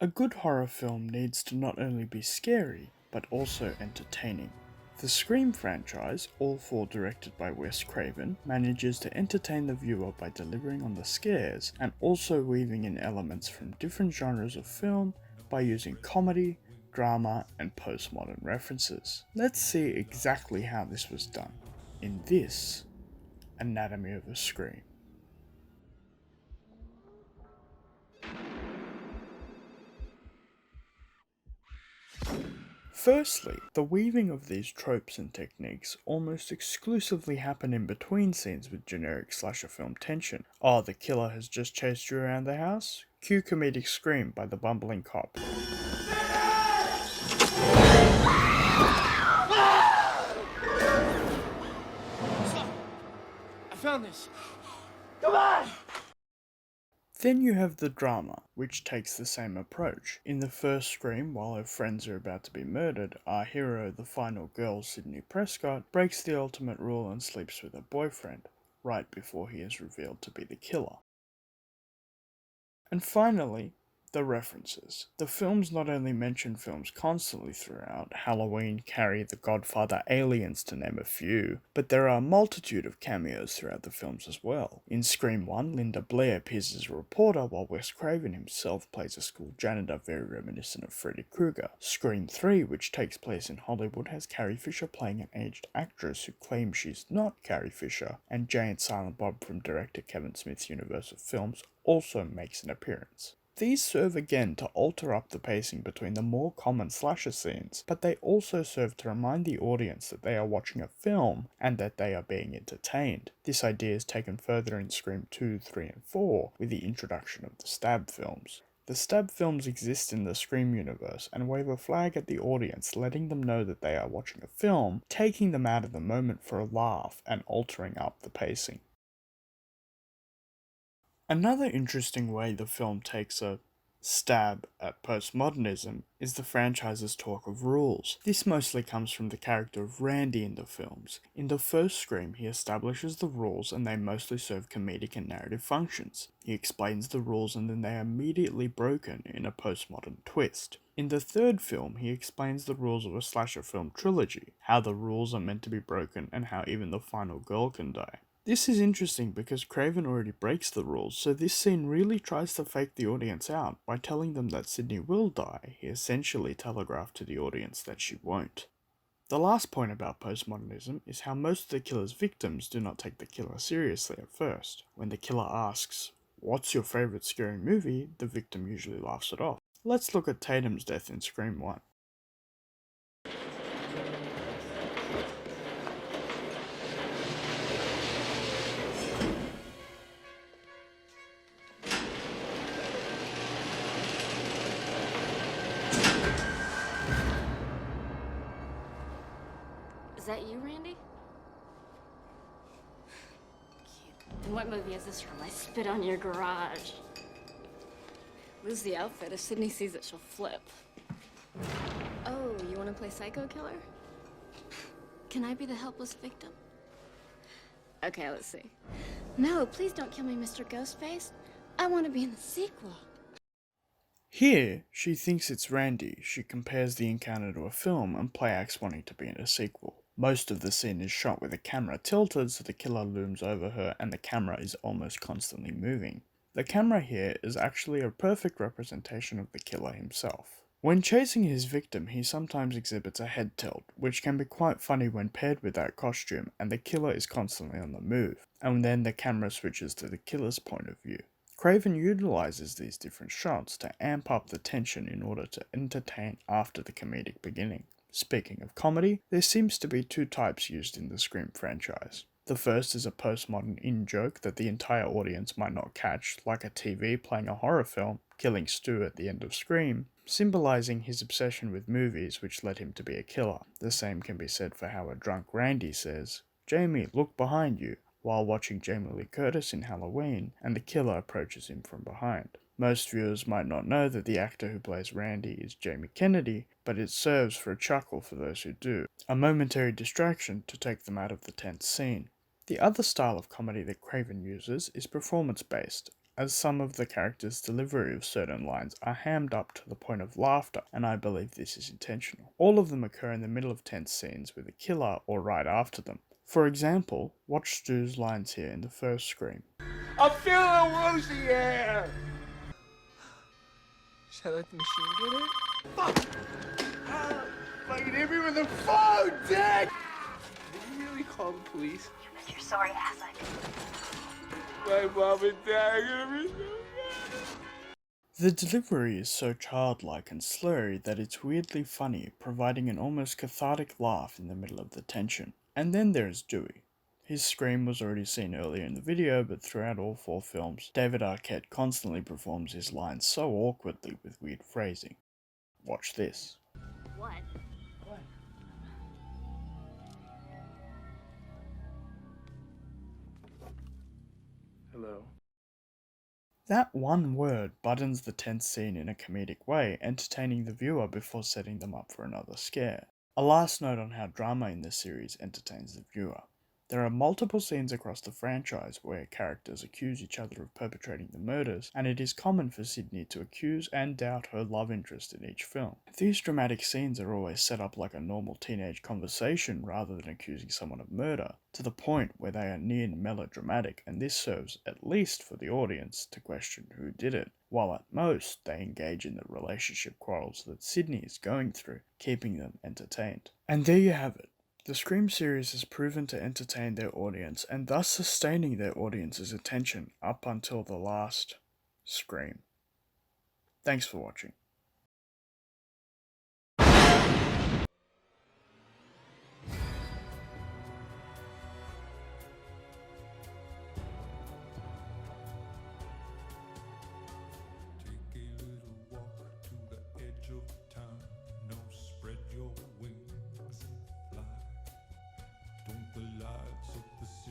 A good horror film needs to not only be scary, but also entertaining. The Scream franchise, all four directed by Wes Craven, manages to entertain the viewer by delivering on the scares and also weaving in elements from different genres of film by using comedy, drama, and postmodern references. Let's see exactly how this was done in this Anatomy of a Scream. Firstly, the weaving of these tropes and techniques almost exclusively happen in between scenes with generic slasher film tension. Oh, the killer has just chased you around the house? Cue comedic scream by the bumbling cop. I found this. Then you have the drama, which takes the same approach. In the first Scream, while her friends are about to be murdered, our hero, the final girl, Sidney Prescott, breaks the ultimate rule and sleeps with her boyfriend, right before he is revealed to be the killer. And finally, the references. The films not only mention films constantly throughout, Halloween, Carrie, The Godfather, Aliens to name a few, but there are a multitude of cameos throughout the films as well. In Scream 1, Linda Blair appears as a reporter while Wes Craven himself plays a school janitor very reminiscent of Freddy Krueger. Scream 3, which takes place in Hollywood, has Carrie Fisher playing an aged actress who claims she's not Carrie Fisher, and Jay and Silent Bob from director Kevin Smith's Universal Films also makes an appearance. These serve again to alter up the pacing between the more common slasher scenes, but they also serve to remind the audience that they are watching a film and that they are being entertained. This idea is taken further in Scream 2, 3, and 4 with the introduction of the Stab films. The Stab films exist in the Scream universe and wave a flag at the audience, letting them know that they are watching a film, taking them out of the moment for a laugh and altering up the pacing. Another interesting way the film takes a stab at postmodernism is the franchise's talk of rules. This mostly comes from the character of Randy in the films. In the first Scream, he establishes the rules and they mostly serve comedic and narrative functions. He explains the rules and then they are immediately broken in a postmodern twist. In the third film, he explains the rules of a slasher film trilogy, how the rules are meant to be broken and how even the final girl can die. This is interesting because Craven already breaks the rules, so this scene really tries to fake the audience out. By telling them that Sydney will die, he essentially telegraphed to the audience that she won't. The last point about postmodernism is how most of the killer's victims do not take the killer seriously at first. When the killer asks, "What's your favourite scary movie?" the victim usually laughs it off. Let's look at Tatum's death in Scream 1. Is that you, Randy? Cute. And what movie is this from? I spit on your garage. Lose the outfit. If Sydney sees it, she'll flip. Oh, you want to play psycho killer? Can I be the helpless victim? Okay, let's see. No, please don't kill me, Mr. Ghostface. I want to be in the sequel. Here, she thinks it's Randy. She compares the encounter to a film and play acts wanting to be in a sequel. Most of the scene is shot with the camera tilted so the killer looms over her and the camera is almost constantly moving. The camera here is actually a perfect representation of the killer himself. When chasing his victim, he sometimes exhibits a head tilt, which can be quite funny when paired with that costume, and the killer is constantly on the move, and then the camera switches to the killer's point of view. Craven utilizes these different shots to amp up the tension in order to entertain after the comedic beginning. Speaking of comedy, there seems to be two types used in the Scream franchise. The first is a postmodern in-joke that the entire audience might not catch, like a TV playing a horror film, killing Stu at the end of Scream, symbolizing his obsession with movies which led him to be a killer. The same can be said for how a drunk Randy says, "Jamie, look behind you," while watching Jamie Lee Curtis in Halloween, and the killer approaches him from behind. Most viewers might not know that the actor who plays Randy is Jamie Kennedy, but it serves for a chuckle for those who do, a momentary distraction to take them out of the tense scene. The other style of comedy that Craven uses is performance-based. as some of the characters' delivery of certain lines are hammed up to the point of laughter, and I believe this is intentional. All of them occur in the middle of tense scenes with a killer or right after them. For example, watch Stu's lines here in the first Scream. I'm feeling woozy here! Should I let the machine get it? Fuck! Fucking hit me with the phone, Dad! Did you really call the police? You're sorry ass. My mom and dad are gonna be so mad. The delivery is so childlike and slurry that it's weirdly funny, providing an almost cathartic laugh in the middle of the tension. And then there's Dewey. His scream was already seen earlier in the video, but throughout all 4 films, David Arquette constantly performs his lines so awkwardly with weird phrasing. Watch this. What? Hello. That one word buttons the tense scene in a comedic way, entertaining the viewer before setting them up for another scare. A last note on how drama in this series entertains the viewer. There are multiple scenes across the franchise where characters accuse each other of perpetrating the murders, and it is common for Sydney to accuse and doubt her love interest in each film. These dramatic scenes are always set up like a normal teenage conversation rather than accusing someone of murder, to the point where they are near melodramatic, and this serves, at least for the audience, to question who did it, while at most they engage in the relationship quarrels that Sydney is going through, keeping them entertained. And there you have it. The Scream series has proven to entertain their audience and thus sustaining their audience's attention up until the last Scream. Thanks for watching.